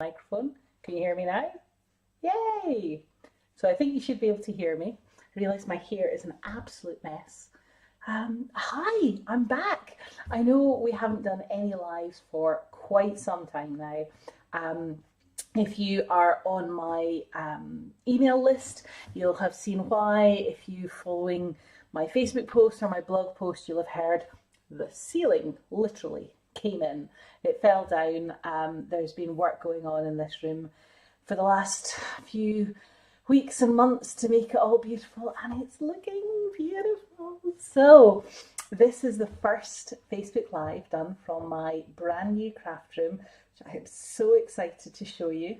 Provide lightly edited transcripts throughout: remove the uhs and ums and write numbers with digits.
Microphone. Can you hear me now? Yay! So I think you should be able to hear me. I realise my hair is an absolute mess. Hi, I'm back. I know we haven't done any lives for quite some time now. If you are on my email list, you'll have seen why. If you're following my Facebook post or my blog post, you'll have heard the ceiling literally came in. It fell down. There's been work going on in this room for the last few weeks and months to make it all beautiful, and it's looking beautiful. So this is the first Facebook Live done from my brand new craft room, which I am so excited to show you.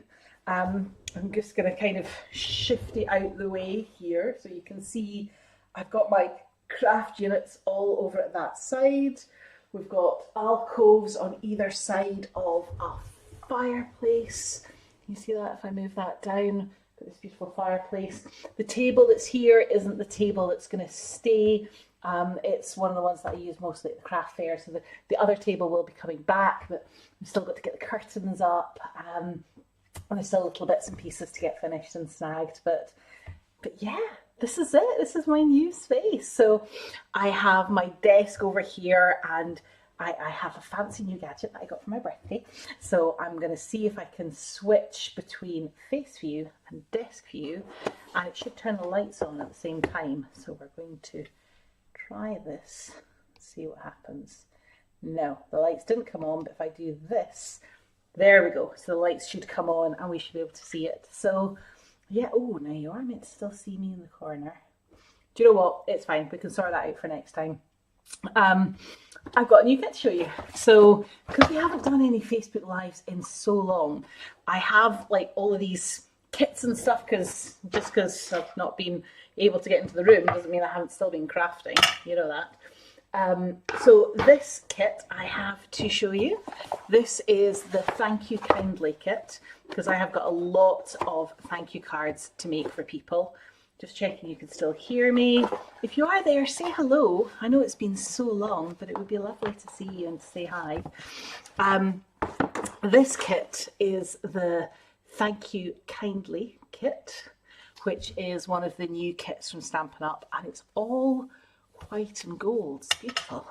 I'm just going to kind of shift it out the way here so you can see I've got my craft units all over at that side. We've got alcoves on either side of a fireplace. You see that if I move that down? Got this beautiful fireplace. The table that's here isn't the table that's going to stay. It's one of the ones that I use mostly at the craft fair. So the other table will be coming back, but we've still got to get the curtains up. And there's still little bits and pieces to get finished and snagged. But yeah, this is it. This is my new space. So I have my desk over here, and I have a fancy new gadget that I got for my birthday. So I'm going to see if I can switch between face view and desk view, and it should turn the lights on at the same time. So we're going to try this, see what happens. No, the lights didn't come on, but if I do this, there we go. So the lights should come on and we should be able to see it. So yeah, oh, now you are meant to still see me in the corner. Do you know what? It's fine. We can sort that out for next time. I've got a new kit to show you. So, because we haven't done any Facebook Lives in so long, I have like all of these kits and stuff, because just because I've not been able to get into the room doesn't mean I haven't still been crafting. You know that. So this kit I have to show you. This is the Thank You Kindly kit, because I have got a lot of thank you cards to make for people. Just checking you can still hear me. If you are there, say hello. I know it's been so long, but it would be lovely to see you and to say hi. This kit is the Thank You Kindly kit, which is one of the new kits from Stampin' Up, and it's all white and gold. It's beautiful.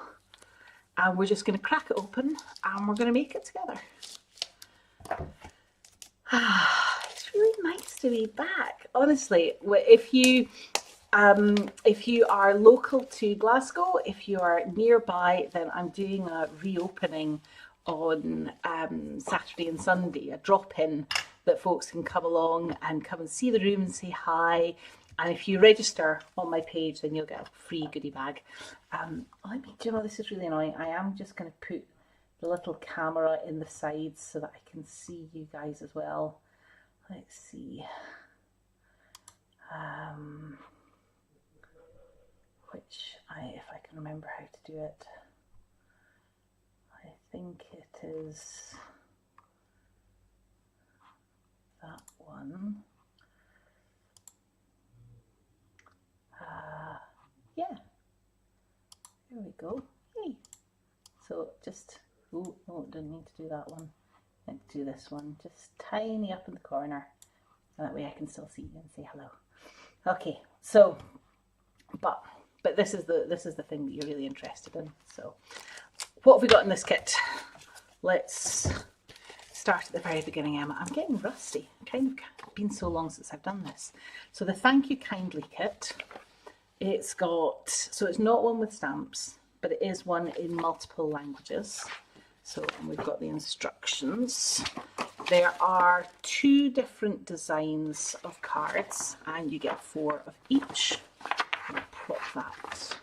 And we're just going to crack it open and we're going to make it together. It's really nice to be back. Honestly, if you are local to Glasgow, if you are nearby, then I'm doing a reopening on Saturday and Sunday, a drop-in that folks can come along and come and see the room and say hi. And if you register on my page, then you'll get a free goodie bag. Do you know, this is really annoying. I am just going to put the little camera in the sides so that I can see you guys as well. Let's see. If I can remember how to do it. I think it is that one. Yeah, there we go. Hey. So just, oh, no, didn't need to do that one. I need to do this one, just tiny up in the corner, and that way I can still see you and say hello. Okay, so, but this is the thing that you're really interested in. So, what have we got in this kit? Let's start at the very beginning, Emma. I'm getting rusty. It's kind of been so long since I've done this. So the Thank You Kindly kit. It's got, so it's not one with stamps, but it is one in multiple languages. So we've got the instructions. There are 2 different designs of cards, and you get 4 of each. I'll plop that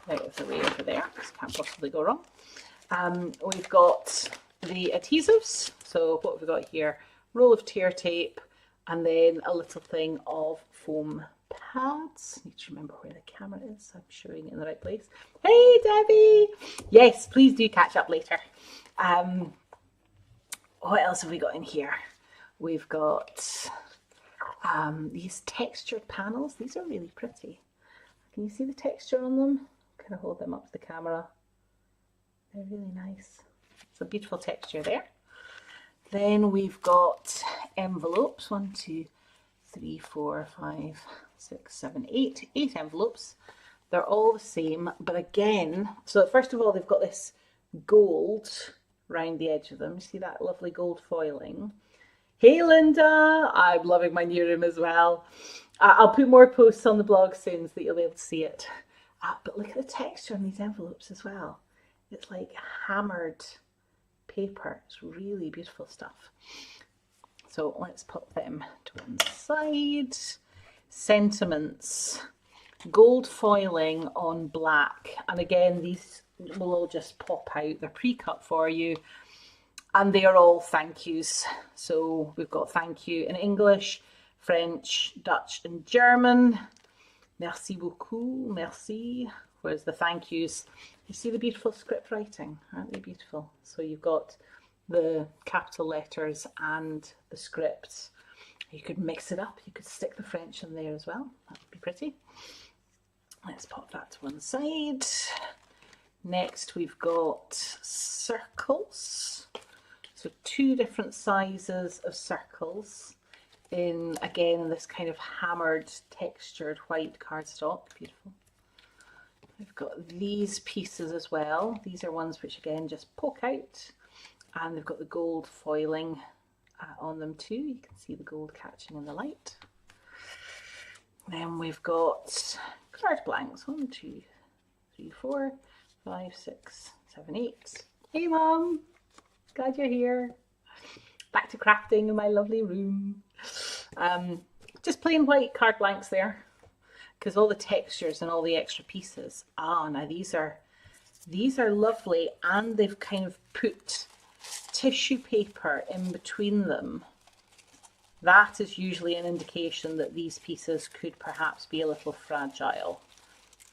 out of the way over there, because can't possibly go wrong. We've got the adhesives. So what have we got here? Roll of tear tape, and then a little thing of foam pads. I need to remember where the camera is. I'm showing it in the right place. Hey Debbie! Yes, please do catch up later. What else have we got in here? We've got these textured panels. These are really pretty. Can you see the texture on them? Kind of hold them up to the camera. They're really nice. It's a beautiful texture there. Then we've got envelopes, 1, 2, 3, 4, 5, 6, 7, 8, 8 envelopes. They're all the same, but again, so first of all, they've got this gold round the edge of them. See that lovely gold foiling? Hey Linda, I'm loving my new room as well. I'll put more posts on the blog soon so that you'll be able to see it. But look at the texture on these envelopes as well. It's like hammered paper. It's really beautiful stuff. So let's put them to one side. Sentiments, gold foiling on black. And again, these will all just pop out. They're pre-cut for you. And they are all thank yous. So we've got thank you in English, French, Dutch and German. Merci beaucoup, merci. Whereas the thank yous, you see the beautiful script writing, aren't they beautiful? So you've got the capital letters and the script. You could mix it up. You could stick the French in there as well. That would be pretty. Let's pop that to one side. Next we've got circles. So 2 different sizes of circles in, again, this kind of hammered textured white cardstock. Beautiful. We've got these pieces as well. These are ones which again just poke out, and they've got the gold foiling on them too. You can see the gold catching in the light. Then we've got card blanks. 1, 2, 3, 4, 5, 6, 7, 8. Hey Mum! Glad you're here. Back to crafting in my lovely room. Just plain white card blanks there, because all the textures and all the extra pieces. Now these are lovely, and they've kind of put tissue paper in between them. That is usually an indication that these pieces could perhaps be a little fragile.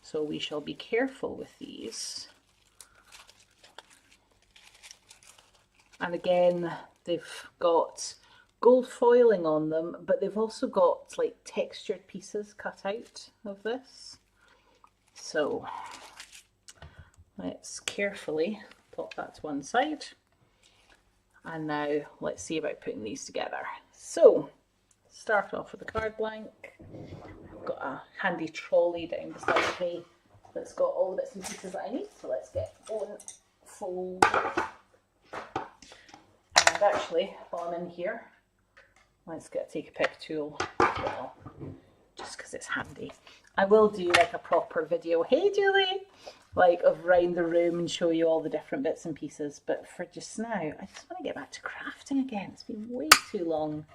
So we shall be careful with these. And again, they've got gold foiling on them, but they've also got like textured pieces cut out of this. So let's carefully pop that to one side. And now let's see about putting these together. So start off with a card blank. I've got a handy trolley down beside me that's got all the bits and pieces that I need. So let's get one fold. And actually, while I'm in here, let's take a pick tool as well, just because it's handy. I will do like a proper video, hey Julie, like of round the room and show you all the different bits and pieces. But for just now, I just want to get back to crafting again. It's been way too long.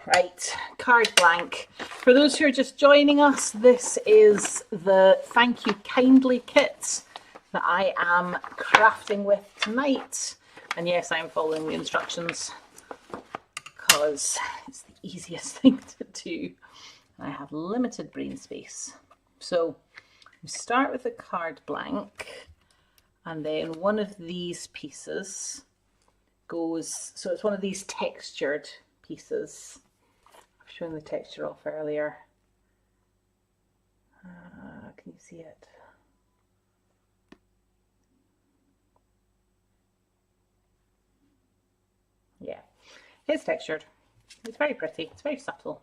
Right, card blank. For those who are just joining us, this is the Thank You Kindly kit that I am crafting with tonight. And yes, I'm following the instructions because it's the easiest thing to do. I have limited brain space. So we start with a card blank, and then one of these pieces goes, so it's one of these textured pieces. I've shown the texture off earlier. Can you see it? Yeah, it's textured. It's very pretty. It's very subtle.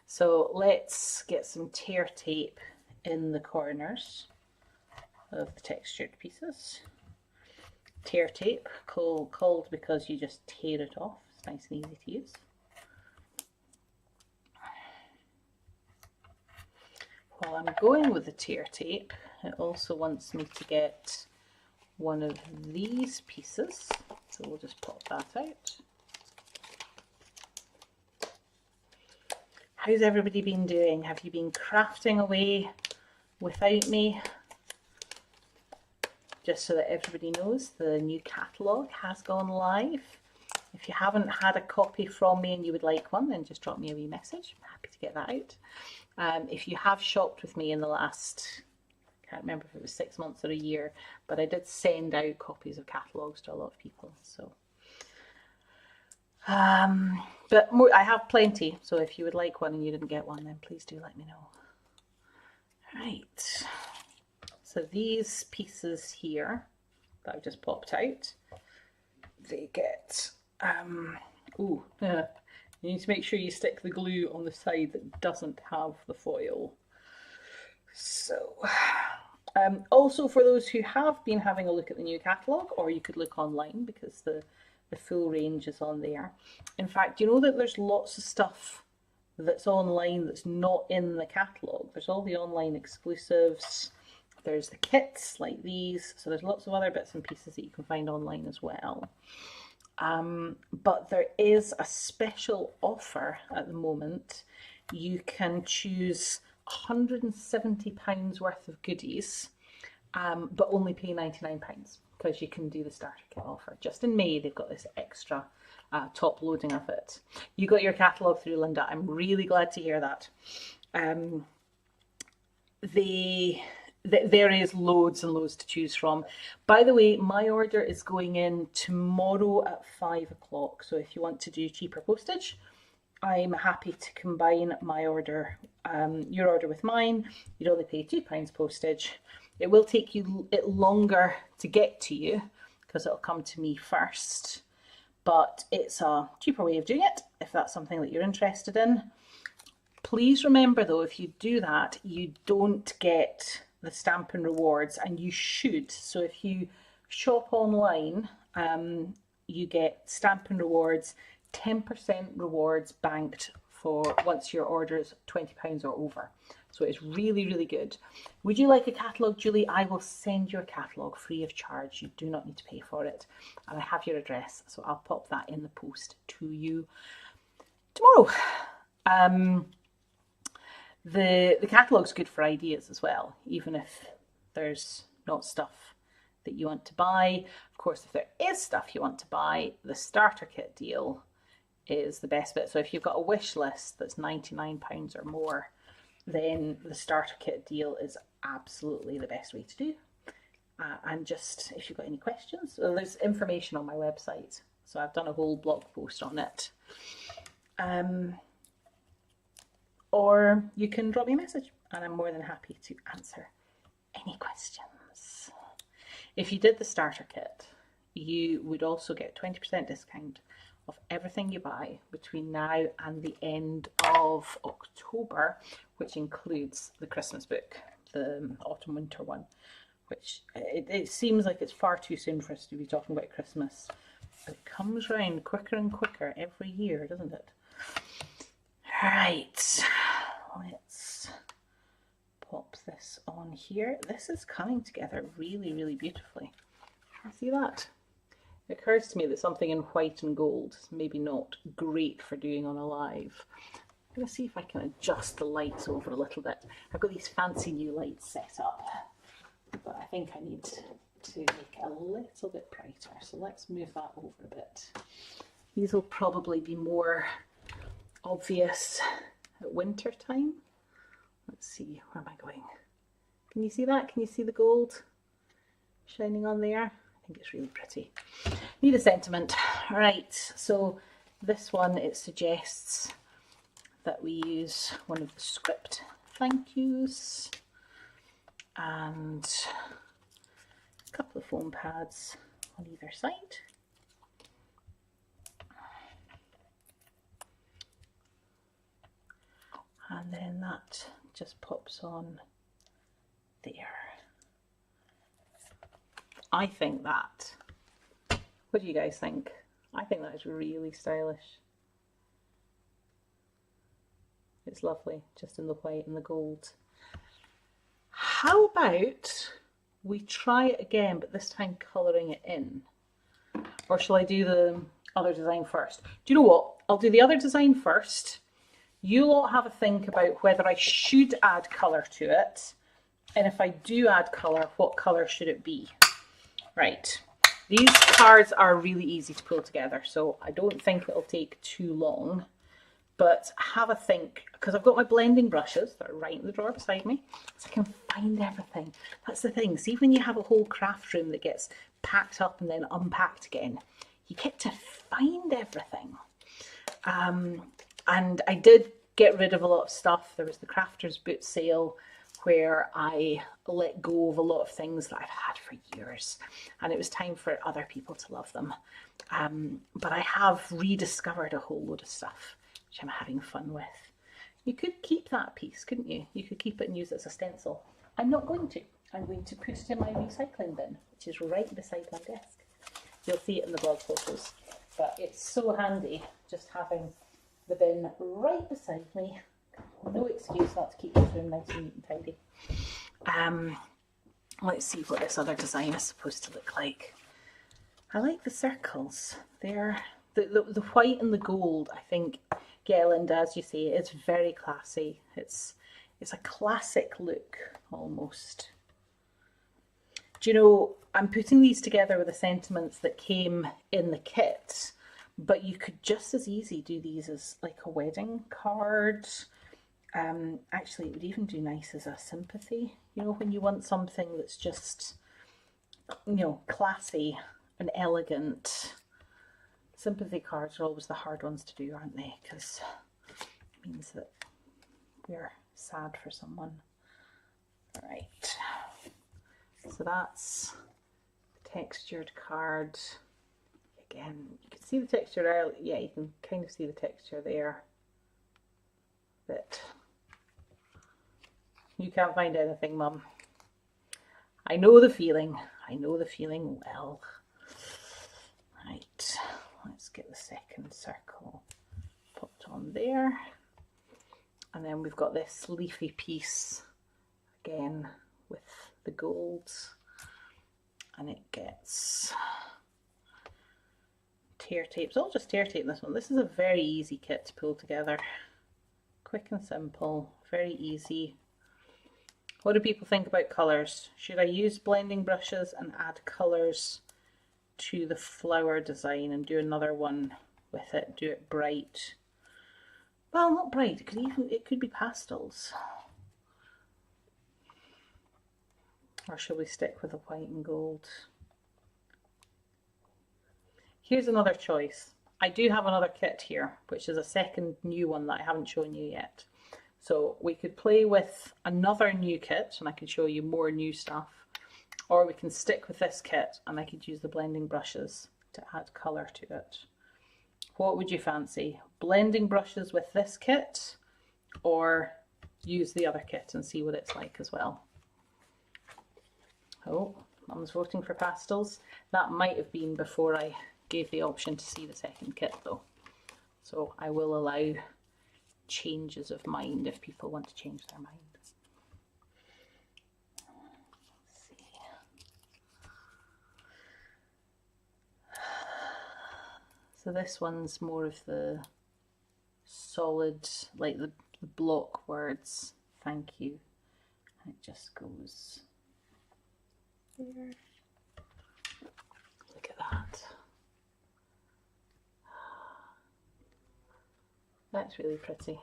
So let's get some tear tape in the corners of the textured pieces. Tear tape, called because you just tear it off. It's nice and easy to use. While I'm going with the tear tape, it also wants me to get one of these pieces. So we'll just pop that out. How's everybody been doing? Have you been crafting away without me? Just so that everybody knows, the new catalogue has gone live. If you haven't had a copy from me and you would like one, then just drop me a wee message. I'm happy to get that out. If you have shopped with me in the last, I can't remember if it was 6 months or a year, but I did send out copies of catalogues to a lot of people. So, but more, I have plenty. So if you would like one and you didn't get one, then please do let me know. Right. So these pieces here that I've just popped out, they get, you need to make sure you stick the glue on the side that doesn't have the foil. So, also for those who have been having a look at the new catalogue, or you could look online because the full range is on there. In fact, you know that there's lots of stuff that's online that's not in the catalogue. There's all the online exclusives, there's the kits like these, so there's lots of other bits and pieces that you can find online as well. But there is a special offer at the moment. You can choose £170 worth of goodies, but only pay £99 because you can do the starter kit offer. Just in May they've got this extra top loading of it. You got your catalogue through, Linda. I'm really glad to hear that. There is loads and loads to choose from. By the way, my order is going in tomorrow at 5 o'clock. So if you want to do cheaper postage, I'm happy to combine my order, your order with mine. You'd only pay £2 postage. It will take you a bit longer to get to you because it'll come to me first, but it's a cheaper way of doing it if that's something that you're interested in. Please remember though, if you do that, you don't get the Stampin' Rewards, and you should. So if you shop online, you get Stampin' Rewards, 10% rewards banked for once your order is £20 or over. So it's really, really good. Would you like a catalogue, Julie? I will send you a catalogue free of charge. You do not need to pay for it. And I have your address, so I'll pop that in the post to you tomorrow. The catalogue's good for ideas as well, even if there's not stuff that you want to buy. Of course, if there is stuff you want to buy, the starter kit deal is the best bit. So if you've got a wish list that's £99 or more, then the starter kit deal is absolutely the best way to do. And just, if you've got any questions, well, there's information on my website. So I've done a whole blog post on it. Or you can drop me a message and I'm more than happy to answer any questions. If you did the starter kit, you would also get 20% discount of everything you buy between now and the end of October, which includes the Christmas book, the autumn winter one, which it seems like it's far too soon for us to be talking about Christmas, but it comes round quicker and quicker every year, doesn't it? Right, let's pop this on here. This is coming together really, really beautifully. See that? It occurs to me that something in white and gold is maybe not great for doing on a live. I'm going to see if I can adjust the lights over a little bit. I've got these fancy new lights set up, but I think I need to make it a little bit brighter. So let's move that over a bit. These will probably be more obvious at winter time. Let's see, where am I going? Can you see that? Can you see the gold shining on there? I think it's really pretty. Need a sentiment. All right, so this one, it suggests that we use one of the script thank yous and a couple of foam pads on either side. And then that just pops on there. I think that, what do you guys think? I think that is really stylish. It's lovely, just in the white and the gold. How about we try it again, but this time colouring it in? Or shall I do the other design first? Do you know what? I'll do the other design first. You lot have a think about whether I should add colour to it. And if I do add colour, what colour should it be? Right, these cards are really easy to pull together, so I don't think it'll take too long, but have a think, because I've got my blending brushes that are right in the drawer beside me, so I can find everything. That's the thing, see when you have a whole craft room that gets packed up and then unpacked again, you get to find everything. And I did get rid of a lot of stuff. There was the Crafters boot sale, where I let go of a lot of things that I've had for years, and it was time for other people to love them. But I have rediscovered a whole load of stuff, which I'm having fun with. You could keep that piece, couldn't you? You could keep it and use it as a stencil. I'm not going to. I'm going to put it in my recycling bin, which is right beside my desk. You'll see it in the blog photos, but it's so handy just having the bin right beside me. No excuse not to keep this room nice and neat and tidy. Let's see what this other design is supposed to look like. I like the circles. They're the white and the gold, I think, Gelland, as you say, it's very classy. It's a classic look almost. Do you know, I'm putting these together with the sentiments that came in the kit, but you could just as easy do these as like a wedding card. Actually, it would even do nice as a sympathy, you know, when you want something that's just, you know, classy and elegant. Sympathy cards are always the hard ones to do, aren't they? Because it means that we're sad for someone. Right. So that's the textured card. Again, you can see the texture there. Yeah, you can kind of see the texture there. But you can't find anything, Mum. I know the feeling. I know the feeling well. Right, let's get the second circle popped on there. And then we've got this leafy piece again with the golds. And it gets tear tape. It's all just tear tape in this one. This is a very easy kit to pull together. Quick and simple, very easy. What do people think about colours? Should I use blending brushes and add colours to the flower design and do another one with it? Do it bright. Well, not bright, it could be pastels. Or shall we stick with the white and gold? Here's another choice. I do have another kit here, which is a second new one that I haven't shown you yet. So we could play with another new kit and I could show you more new stuff. Or we can stick with this kit and I could use the blending brushes to add colour to it. What would you fancy? Blending brushes with this kit, or use the other kit and see what it's like as well? Oh, Mum's voting for pastels. That might have been before I gave the option to see the second kit though. So I will allow changes of mind if people want to change their mind. Let's see. So this one's more of the solid, like the block words, thank you. And it just goes there. Look at that. That's really pretty.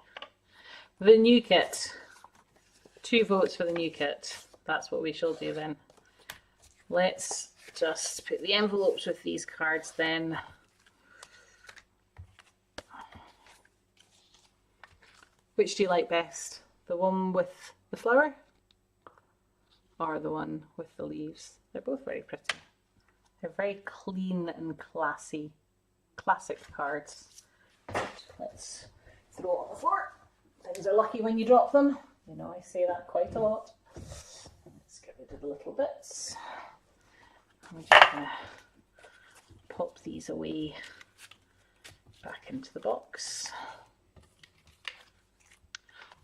The new kit. 2 votes for the new kit. That's what we shall do then. Let's just put the envelopes with these cards then. Which do you like best? The one with the flower? Or the one with the leaves? They're both very pretty. They're very clean and classy. Classic cards. Let's throw it on the floor. Things are lucky when you drop them. You know, I say that quite a lot. Let's get rid of the little bits. I'm just going to pop these away back into the box.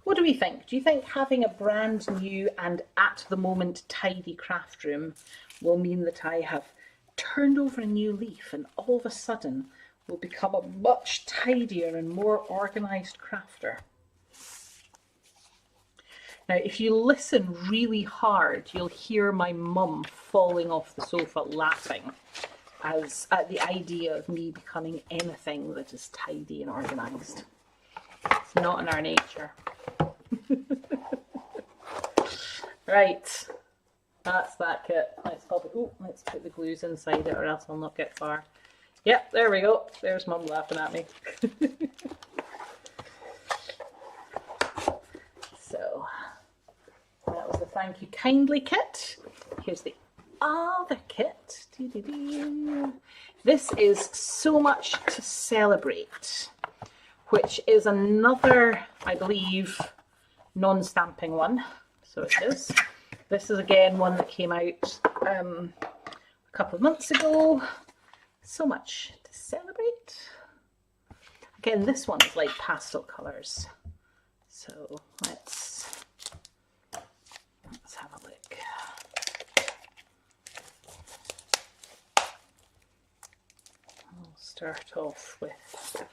What do we think? Do you think having a brand new and at the moment tidy craft room will mean that I have turned over a new leaf and all of a sudden will become a much tidier and more organised crafter? Now, if you listen really hard, you'll hear my mum falling off the sofa laughing at the idea of me becoming anything that is tidy and organised. It's not in our nature. Right, that's that kit. Let's put the glues inside it or else I'll not get far. Yep, there we go. There's Mum laughing at me. So that was Thank You Kindly kit. Here's the other kit. This is So Much to Celebrate, which is another, I believe, non-stamping one. So it is. This is again one that came out a couple of months ago. So Much to Celebrate. Again, this one is like pastel colours. So let's have a look. I'll start off with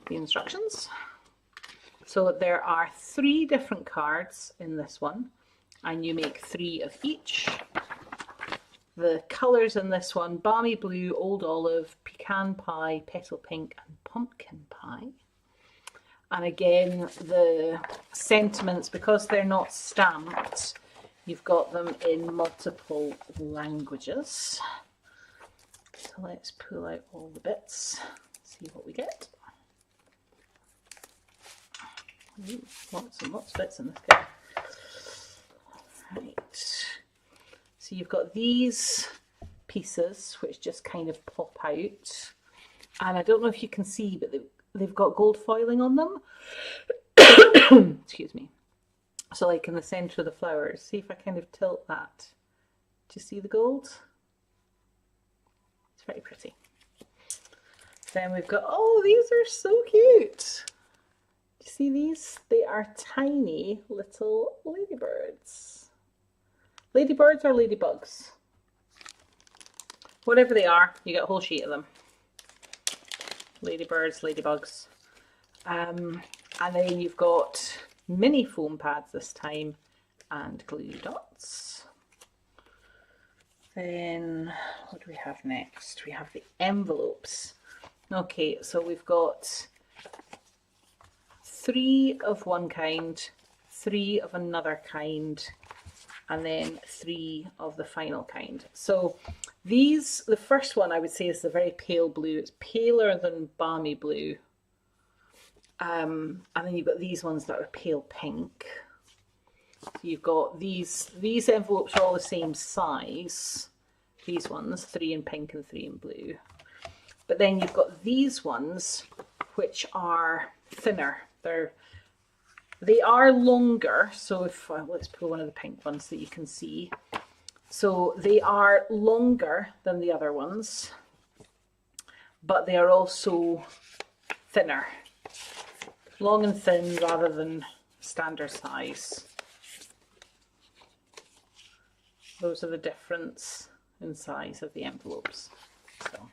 the instructions. So there are 3 different cards in this one, and you make 3 of each. The colours in this one: balmy blue, old olive, pecan pie, petal pink and pumpkin pie. And again, the sentiments, because they're not stamped, you've got them in multiple languages. So let's pull out all the bits, see what we get. Ooh, lots and lots of bits in this kit. Right. So you've got these pieces which just kind of pop out. And I don't know if you can see, but they've got gold foiling on them. Excuse me. So like in the centre of the flowers, see if I kind of tilt that. Do you see the gold? It's very pretty. Then we've got, oh, these are so cute. Do you see these? They are tiny little ladybirds. Ladybirds or ladybugs? Whatever they are, you get a whole sheet of them. Ladybirds, ladybugs. And then you've got mini foam pads this time and glue dots. Then what do we have next? We have the envelopes. Okay, so we've got 3 of one kind, 3 of another kind, and then 3 of the final kind. So these, the first one I would say is the very pale blue. It's paler than balmy blue. And then you've got these ones that are pale pink. So you've got these envelopes are all the same size. These ones, 3 in pink and 3 in blue. But then you've got these ones which are thinner. They are longer. So if let's pull one of the pink ones so you can see. So they are longer than the other ones, but they are also thinner. Long and thin rather than standard size. Those are the difference in size of the envelopes. So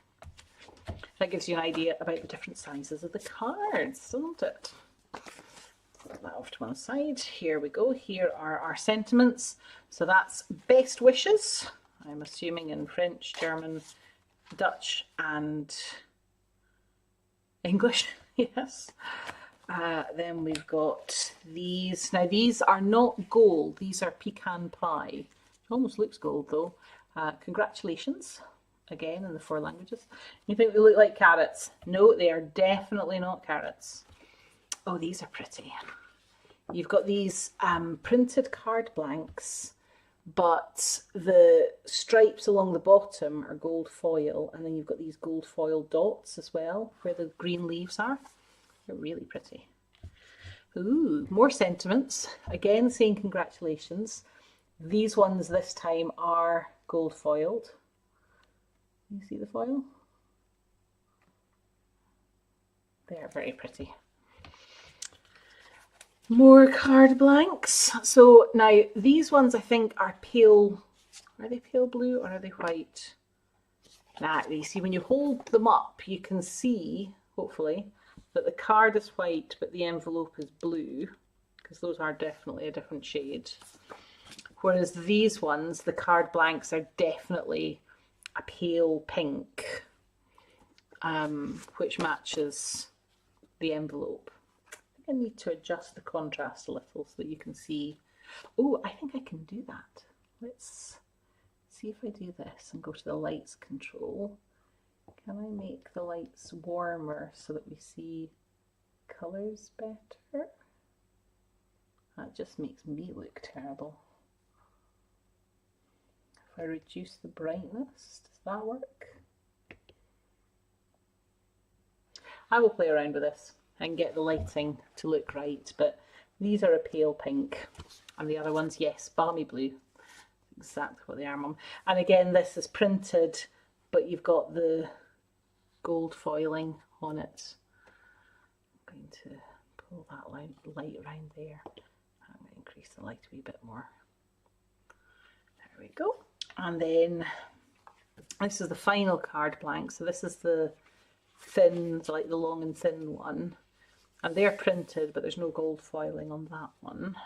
that gives you an idea about the different sizes of the cards, doesn't it? Put that off to one side. Here we go. Here are our sentiments. So that's best wishes. I'm assuming in French, German, Dutch and English. Yes. Then we've got these. Now these are not gold. These are pecan pie. It almost looks gold though. Congratulations. Again in the 4 languages. You think they look like carrots? No, they are definitely not carrots. Oh, these are pretty. You've got these printed card blanks, but the stripes along the bottom are gold foil, and then you've got these gold foil dots as well where the green leaves are. They're really pretty. Ooh, more sentiments. Again, saying congratulations. These ones this time are gold foiled. You see the foil? They are very pretty. More card blanks. So now these ones I think are pale. Are they pale blue or are they white? Nah, you see when you hold them up, you can see, hopefully, that the card is white but the envelope is blue, because those are definitely a different shade. Whereas these ones, the card blanks are definitely a pale pink, which matches the envelope. I need to adjust the contrast a little so that you can see. Oh, I think I can do that. Let's see if I do this and go to the lights control. Can I make the lights warmer so that we see colours better? That just makes me look terrible. I reduce the brightness, does that work? I will play around with this and get the lighting to look right, but these are a pale pink and the other ones, yes, balmy blue. Exactly what they are, Mum. And again, this is printed, but you've got the gold foiling on it. I'm going to pull that light around there. I'm going to increase the light a wee bit more. There we go. And then this is the final card blank. So this is the thin, like the long and thin one. And they're printed, but there's no gold foiling on that one.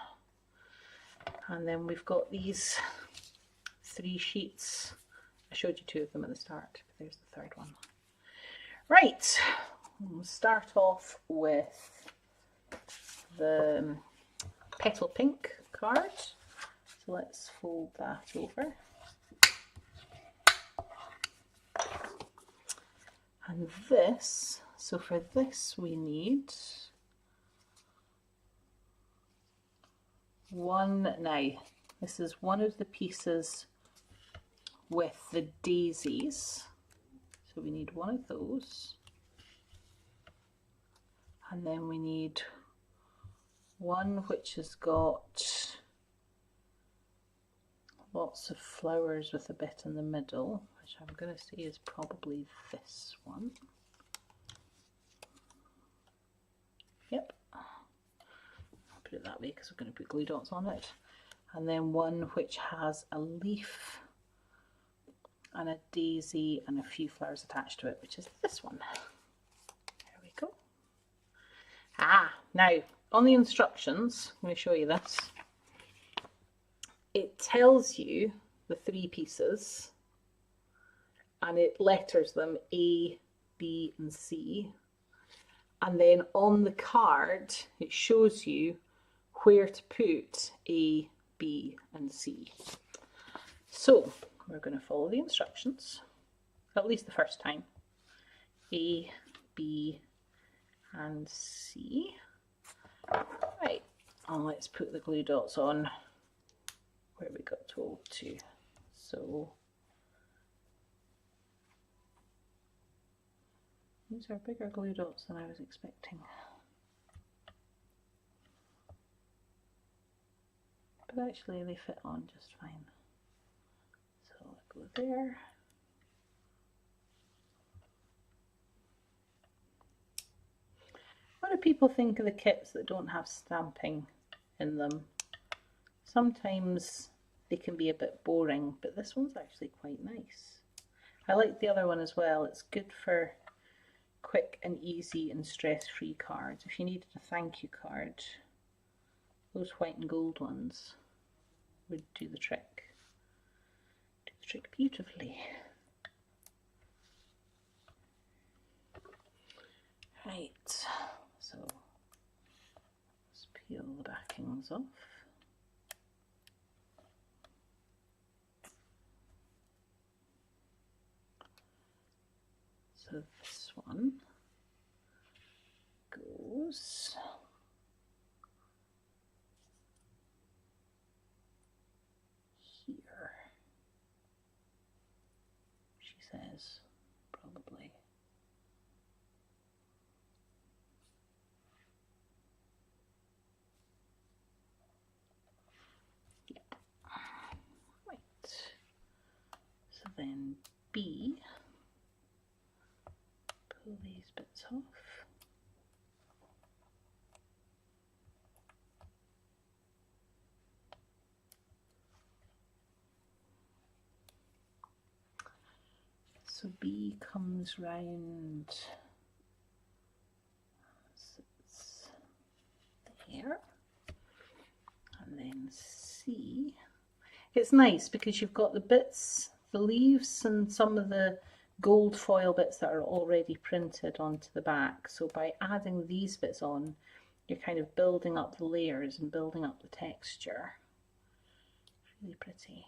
And then we've got these 3 sheets. I showed you 2 of them at the start, but there's the 3rd one. Right, we'll start off with the petal pink card. So let's fold that over. And this, so for this we need one. Now, this is one of the pieces with the daisies. So we need one of those. And then we need one which has got lots of flowers with a bit in the middle, which I'm going to say is probably this one. Yep. I'll put it that way because we're going to put glue dots on it. And then one which has a leaf and a daisy and a few flowers attached to it, which is this one. There we go. Now on the instructions, I'm going to show you this. It tells you the 3 pieces and it letters them A, B and C. And then on the card, it shows you where to put A, B and C. So we're going to follow the instructions, at least the first time. A, B and C. Right, and let's put the glue dots on where we got told to. So these are bigger glue dots than I was expecting. But actually they fit on just fine. So I'll go there. What do people think of the kits that don't have stamping in them? Sometimes they can be a bit boring, but this one's actually quite nice. I like the other one as well. It's good for quick and easy and stress-free cards. If you needed a thank you card, those white and gold ones would do the trick. Do the trick beautifully. Right, so let's peel the backings off. So this one goes here, she says, probably. Yep. Right. So then B. Pull these bits off. So B comes round, sits there, and then C. It's nice because you've got the bits, the leaves and some of the gold foil bits that are already printed onto the back. So by adding these bits on, you're kind of building up the layers and building up the texture. Really pretty.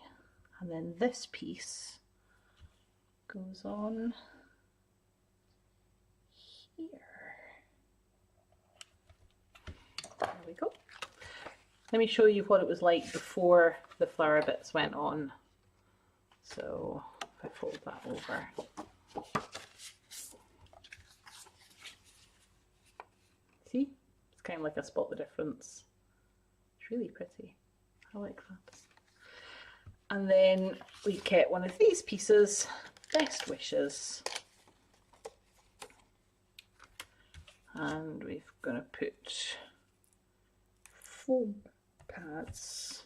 And then this piece goes on here. There we go. Let me show you what it was like before the flower bits went on. So if I fold that over, see, it's kind of like a spot the difference. It's really pretty. I like that. And then we get one of these pieces, Best Wishes. And we're going to put foam pads.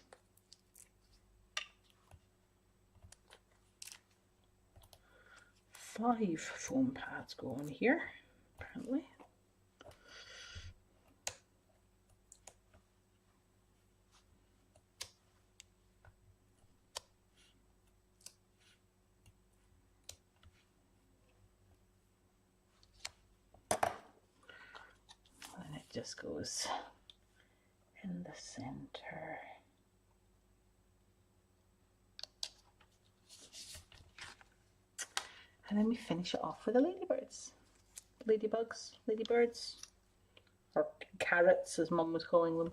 Five foam pads go on here, apparently. And it just goes in the center. And then we finish it off with the ladybirds. Ladybugs, ladybirds, or carrots as Mum was calling them.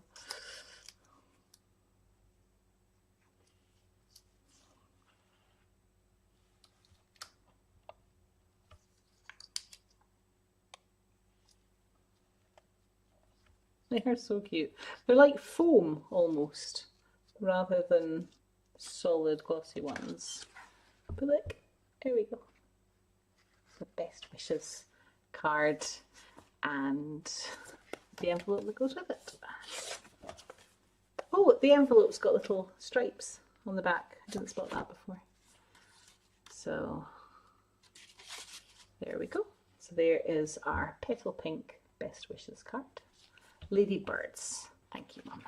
They're so cute. They're like foam almost, rather than solid glossy ones. But look, here we go. The Best Wishes card and the envelope that goes with it. Oh, the envelope's got little stripes on the back. I didn't spot that before. So there we go. So there is our Petal Pink Best Wishes card. Ladybirds. Thank you, Mum.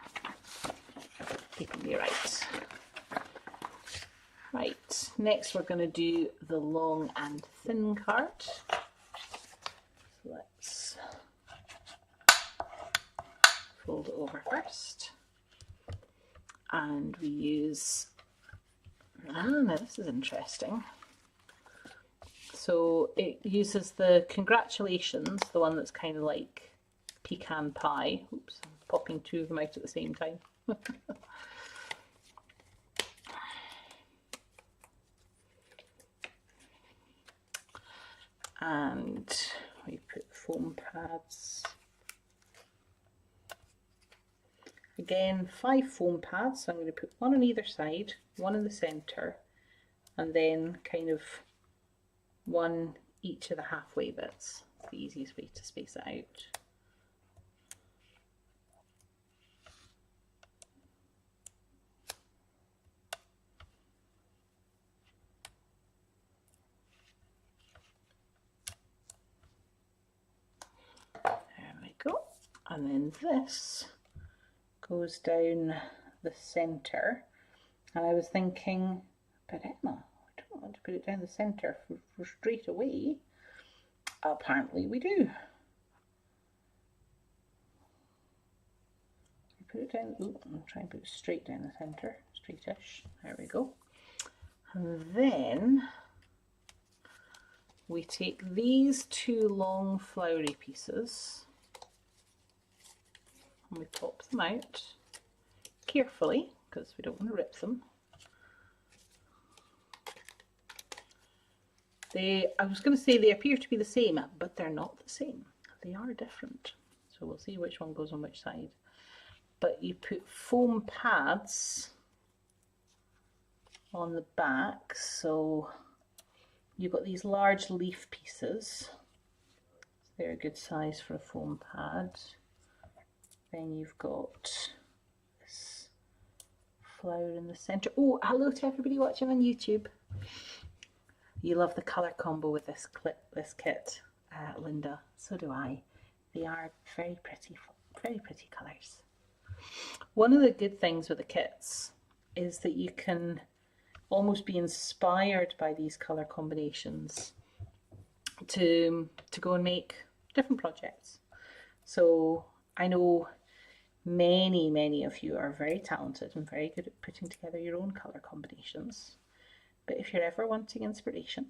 Keeping me right. Right, next we're going to do the long and thin card. So let's fold it over first. And we use, now this is interesting. So it uses the congratulations, the one that's kind of like pecan pie. Oops, I'm popping two of them out at the same time. And we put foam pads. Again, 5 foam pads, so I'm going to put one on either side, one in the centre, and then kind of one each of the halfway bits. It's the easiest way to space it out. There we go. And then this goes down the centre. And I was thinking, but Emma, I don't want to put it down the centre for straight away. Apparently we do. Put it down, ooh, I'm trying to put it straight down the centre, straightish. There we go. And then we take these 2 long flowery pieces and we pop them out carefully because we don't want to rip them. I was going to say they appear to be the same, but they're not the same. They are different. So we'll see which one goes on which side. But you put foam pads on the back, so you've got these large leaf pieces. They're a good size for a foam pad. Then you've got this flower in the centre. Oh, hello to everybody watching on YouTube. You love the colour combo with this kit, Linda. So do I. They are very pretty colours. One of the good things with the kits is that you can almost be inspired by these colour combinations to go and make different projects. So I know many of you are very talented and very good at putting together your own colour combinations. But if you're ever wanting inspiration,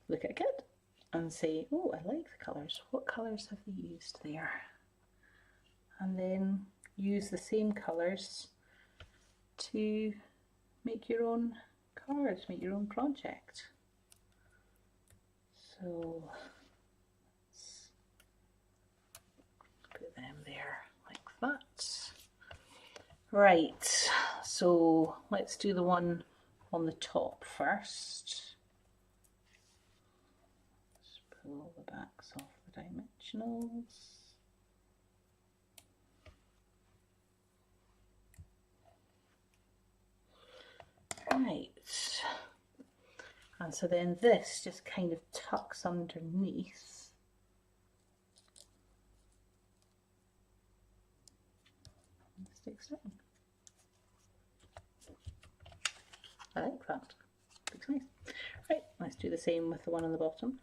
look at a kit and say, oh, I like the colours. What colours have they used there? And then use the same colours to make your own cards, make your own project. So let's put them there like that. Right, so let's do the one on the top first. Just pull the backs off the dimensionals. Right, and so then this just kind of tucks underneath. And sticks down. I like that. Looks nice. Right, let's do the same with the one on the bottom.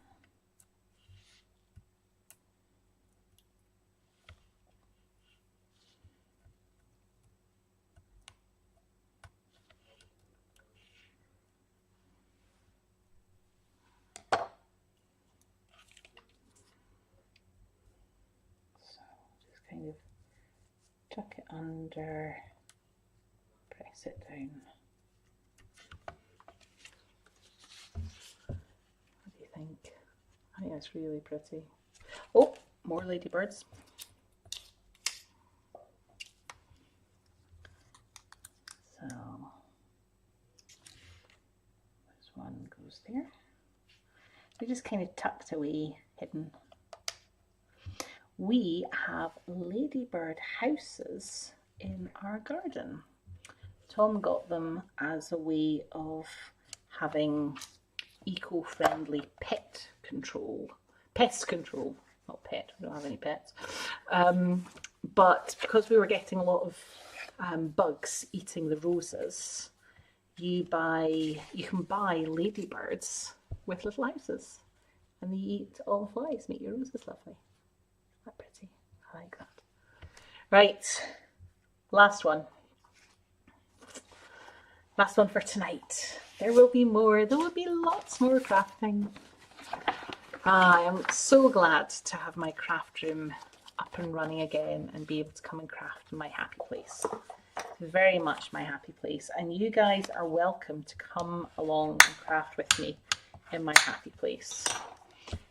Kind of tuck it under, press it down. What do you think? I think that's really pretty. Oh, more ladybirds. So this one goes there. They're just kind of tucked away, hidden. We have ladybird houses in our garden. Tom got them as a way of having eco-friendly pest control, not pet, we don't have any pets. But because we were getting a lot of bugs eating the roses, you can buy ladybirds with little houses and they eat all the flies, make your roses lovely. That pretty? I like that. Right, last one. Last one for tonight. There will be more. There will be lots more crafting. I am so glad to have my craft room up and running again and be able to come and craft in my happy place. It's very much my happy place. And you guys are welcome to come along and craft with me in my happy place.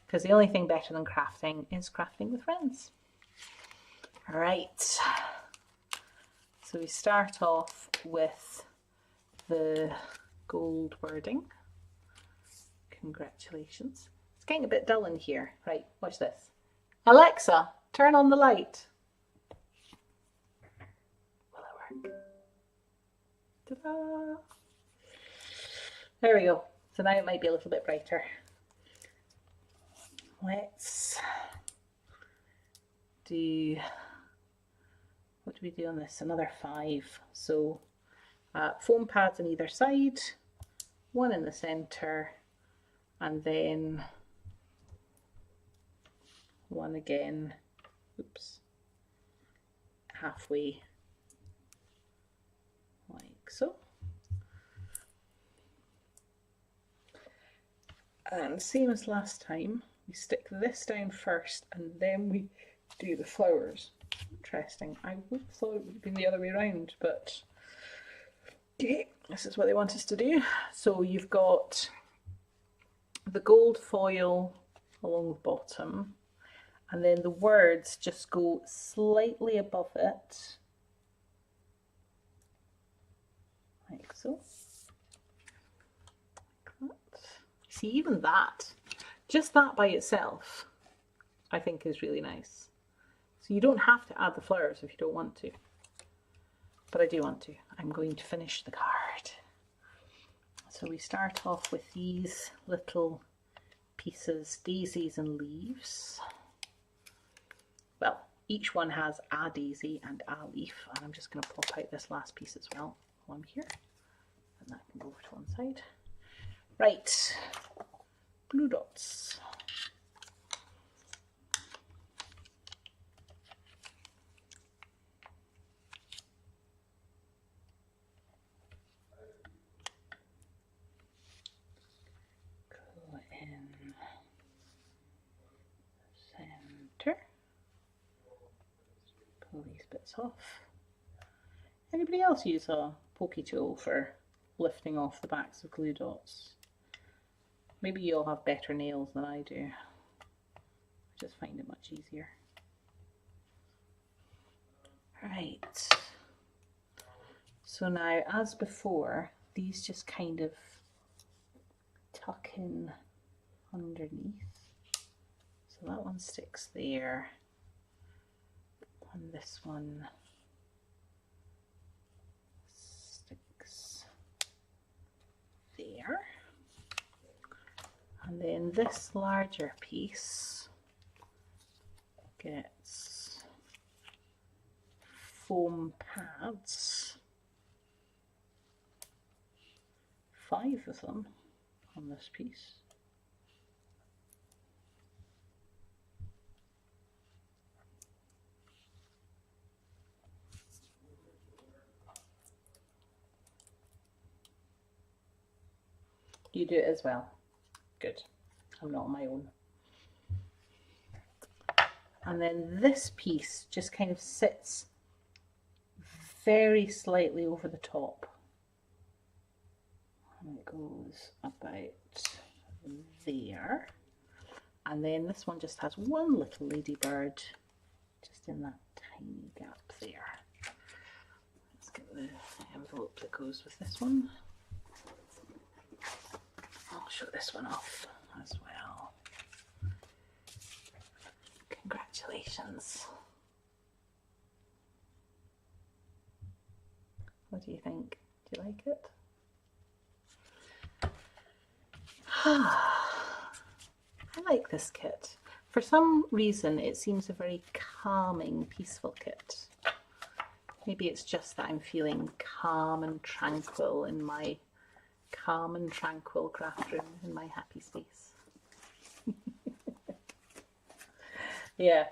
Because the only thing better than crafting is crafting with friends. All right, so we start off with the gold wording. Congratulations. It's getting a bit dull in here. Right, watch this. Alexa, turn on the light. Will it work? Ta-da! There we go. So now it might be a little bit brighter. Let's do, what do we do on this? Another 5. So foam pads on either side, one in the center, and then one again, oops, halfway, like so. And same as last time, we stick this down first and then we do the flowers. Interesting. I would have thought it would have been the other way around, but okay, this is what they want us to do. So you've got the gold foil along the bottom, and then the words just go slightly above it, like so. Like that. See, even that, just that by itself, I think is really nice. So you don't have to add the flowers if you don't want to. But I do want to. I'm going to finish the card. So we start off with these little pieces, daisies and leaves. Well, each one has a daisy and a leaf, and I'm just going to pop out this last piece as well while I'm here. And that can go over to one side. Right, blue dots. Center. Pull these bits off. Anybody else use a pokey tool for lifting off the backs of glue dots. Maybe you'll have better nails than I do. I just find it much easier. Right. So now, as before, these just kind of tuck in underneath. So that one sticks there, and this one sticks there. And then this larger piece gets foam pads, 5 of them on this piece. You do it as well. Good. I'm not on my own. And then this piece just kind of sits very slightly over the top. And it goes about there. And then this one just has one little ladybird just in that tiny gap there. Let's get the envelope that goes with this one. I'll show this one off as well. Congratulations. What do you think? Do you like it? I like this kit. For some reason it seems a very calming, peaceful kit. Maybe it's just that I'm feeling calm and tranquil in my calm and tranquil craft room, in my happy space. Yeah,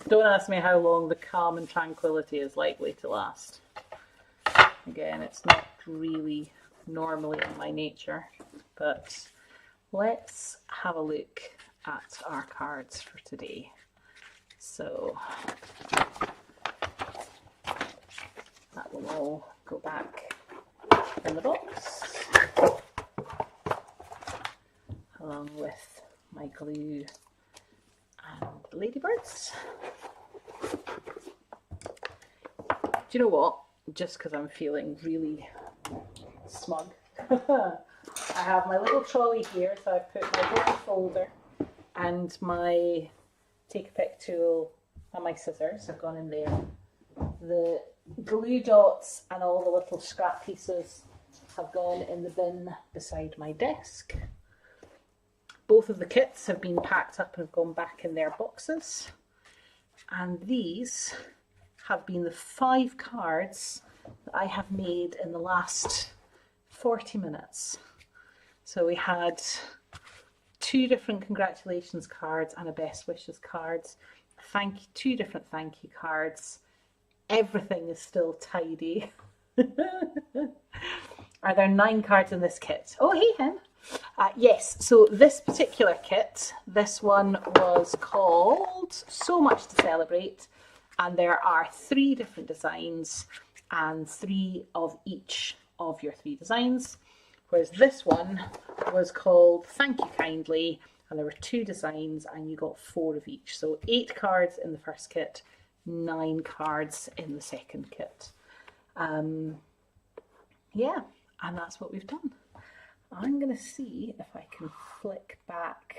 don't ask me how long the calm and tranquility is likely to last. Again, it's not really normally in my nature, but let's have a look at our cards for today. So that will all go back in the box, along with my glue and ladybirds. Do you know what? Just because I'm feeling really smug, I have my little trolley here, so I've put my little folder and my take a pick tool and my scissors have gone in there. The glue dots and all the little scrap pieces have gone in the bin beside my desk. Both of the kits have been packed up and have gone back in their boxes. And these have been the 5 cards that I have made in the last 40 minutes. So we had 2 different congratulations cards and a best wishes cards. 2 different thank you cards. Everything is still tidy. Are there 9 cards in this kit? Oh, hey, hen. Yes, so this particular kit, this one was called So Much to Celebrate, and there are 3 different designs and 3 of each of your 3 designs, whereas this one was called Thank You Kindly, and there were 2 designs and you got 4 of each. So 8 cards in the first kit, 9 cards in the second kit. Yeah, and that's what we've done. I'm going to see if I can flick back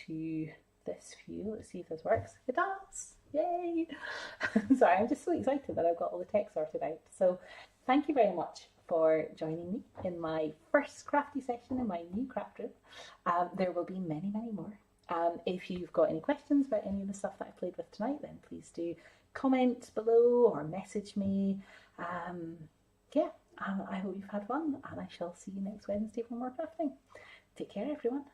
to this view. Let's see if this works. It does! Yay! Sorry, I'm just so excited that I've got all the tech sorted out. So thank you very much for joining me in my first crafty session in my new craft room. There will be many, many more. If you've got any questions about any of the stuff that I played with tonight, then please do comment below or message me. Yeah, I hope you've had fun, and I shall see you next Wednesday for more crafting. Take care, everyone.